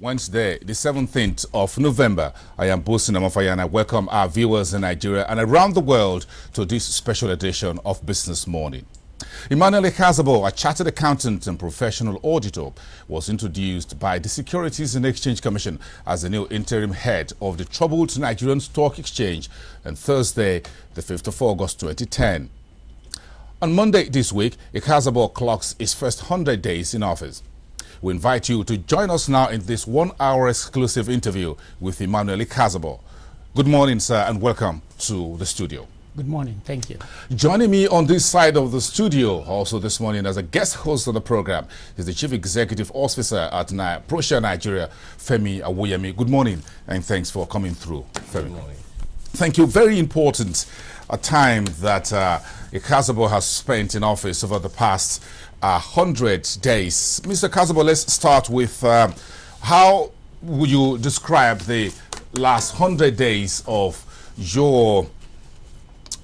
Wednesday, the 17th of November. I am Bosin Amafaya and I welcome our viewers in Nigeria and around the world to this special edition of Business Morning. Emmanuel Ikhazoboh, a chartered accountant and professional auditor, was introduced by the Securities and Exchange Commission as the new interim head of the troubled Nigerian Stock Exchange on Thursday, the 5th of August 2010. On Monday this week, Ikhazoboh clocks his first 100 days in office. We invite you to join us now in this 1-hour exclusive interview with Emmanuel Ikhazoboh. Good morning, sir, and welcome to the studio. Good morning. Thank you. Joining me on this side of the studio also this morning as a guest host of the program is the Chief Executive Officer at Procia Nigeria, Femi Awoyemi. Good morning, and thanks for coming through, Femi. Good morning. Thank you. Very important a time that Ikhazoboh has spent in office over the past 100 days. Mr. Ikhazoboh, let's start with how would you describe the last 100 days of your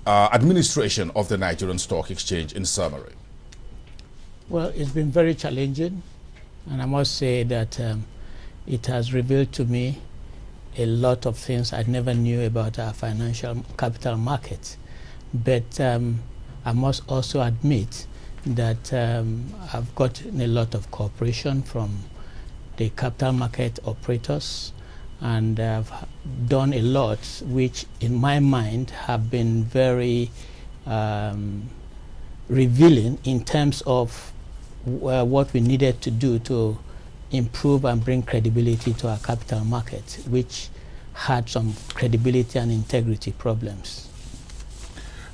administration of the Nigerian Stock Exchange in summary? Well, it's been very challenging, and I must say that it has revealed to me a lot of things I never knew about our financial capital markets. But I must also admit that I've gotten a lot of cooperation from the capital market operators, and I've done a lot which in my mind have been very revealing in terms of what we needed to do to improve and bring credibility to our capital market, which had some credibility and integrity problems.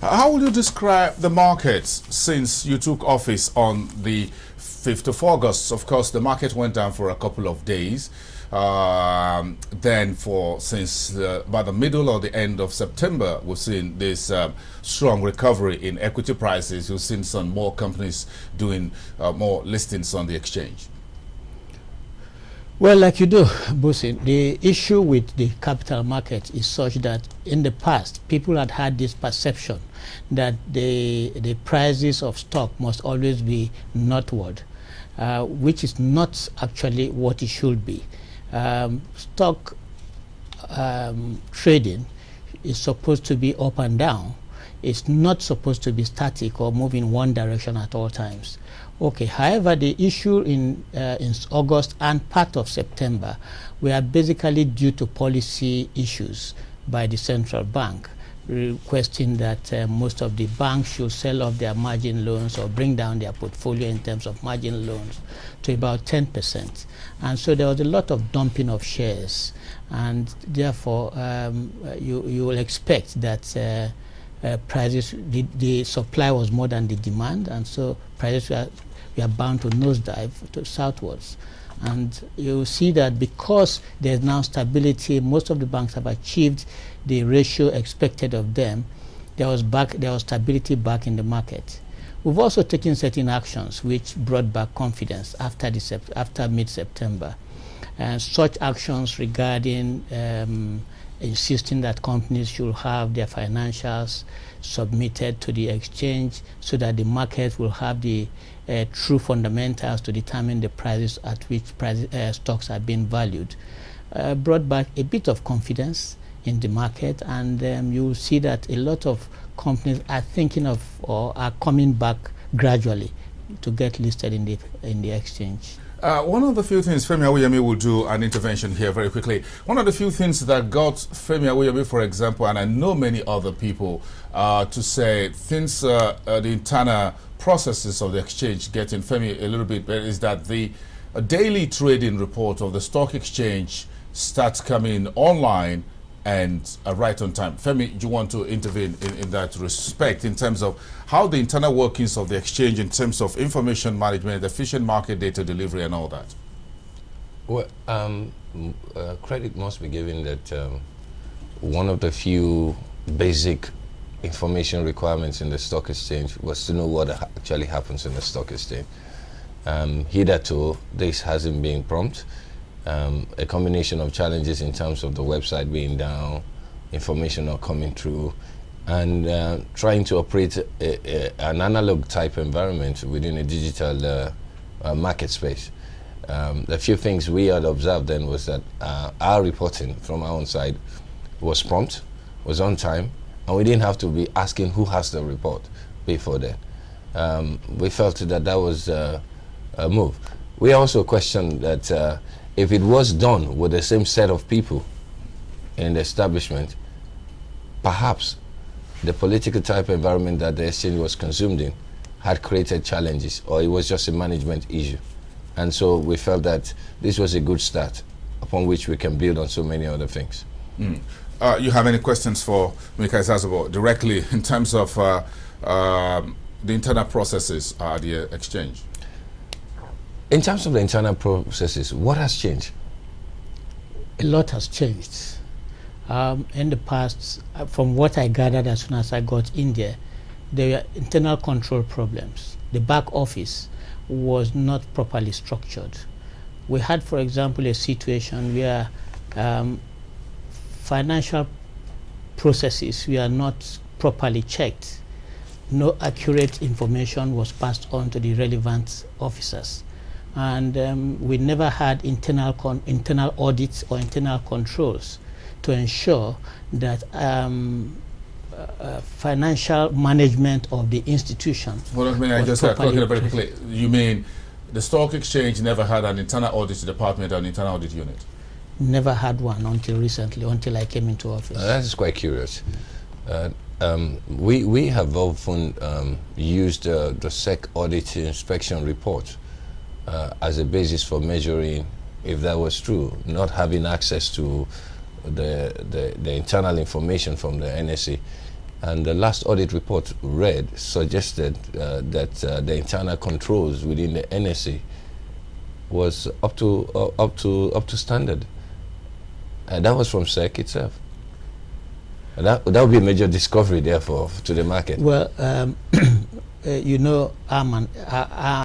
How would you describe the markets since you took office on the 5th of August? Of course, the market went down for a couple of days. Then since by the middle or the end of September, we've seen this strong recovery in equity prices. We've seen some more companies doing more listings on the exchange. Well, like you do, Busi, the issue with the capital market is such that in the past, people had this perception that the prices of stock must always be northward, which is not actually what it should be. Stock trading is supposed to be up and down. It's not supposed to be static or move in one direction at all times. Okay, however, the issue in August and part of September were basically due to policy issues by the central bank, requesting that most of the banks should sell off their margin loans or bring down their portfolio in terms of margin loans to about 10%. And so there was a lot of dumping of shares, and therefore you will expect that prices, the supply was more than the demand, and so prices were bound to nosedive to southwards. And you see that because there's now stability, most of the banks have achieved the ratio expected of them. There was stability back in the market. We've also taken certain actions which brought back confidence after mid-September. Such actions regarding insisting that companies should have their financials submitted to the exchange so that the market will have the true fundamentals to determine the prices at which stocks are being valued, brought back a bit of confidence in the market, and you will see that a lot of companies are thinking of or are coming back gradually to get listed in the exchange. One of the few things, Femi Awoyemi will do an intervention here very quickly. One of the few things that got Femi Awoyemi, for example, and I know many other people, to say things, the internal processes of the exchange getting Femi a little bit better, is that the daily trading report of the stock exchange starts coming online and right on time. Femi, do you want to intervene in that respect in terms of how the internal workings of the exchange in terms of information management, efficient market data delivery and all that? Well, credit must be given that one of the few basic information requirements in the stock exchange was to know what actually happens in the stock exchange. Hitherto, this hasn't been prompt. A combination of challenges in terms of the website being down, information not coming through, and trying to operate an analog type environment within a digital market space. The few things we had observed then was that our reporting from our own side was prompt, was on time, and we didn't have to be asking who has the report before then. We felt that that was a move. We also questioned that if it was done with the same set of people in the establishment, perhaps the political type environment that the exchange was consumed in had created challenges, or it was just a management issue. And so we felt that this was a good start upon which we can build on so many other things. You have any questions for Mr. Ikhazoboh directly in terms of the internal processes at the exchange? In terms of the internal processes, what has changed? A lot has changed. In the past, from what I gathered as soon as I got in there were internal control problems. The back office was not properly structured. We had, for example, a situation where financial processes were not properly checked. No accurate information was passed on to the relevant officers. And we never had internal audits or internal controls to ensure that financial management of the institution. Hold on a minute, I just got very quickly. You mean the stock exchange never had an internal audit department or an internal audit unit? Never had one until recently, until I came into office. That is quite curious. We have often used the SEC audit inspection report as a basis for measuring if that was true, not having access to the internal information from the NSA. And the last audit report read suggested that the internal controls within the NSA was up to standard. And that was from SEC itself. And that would be a major discovery, therefore, to the market. Well, you know,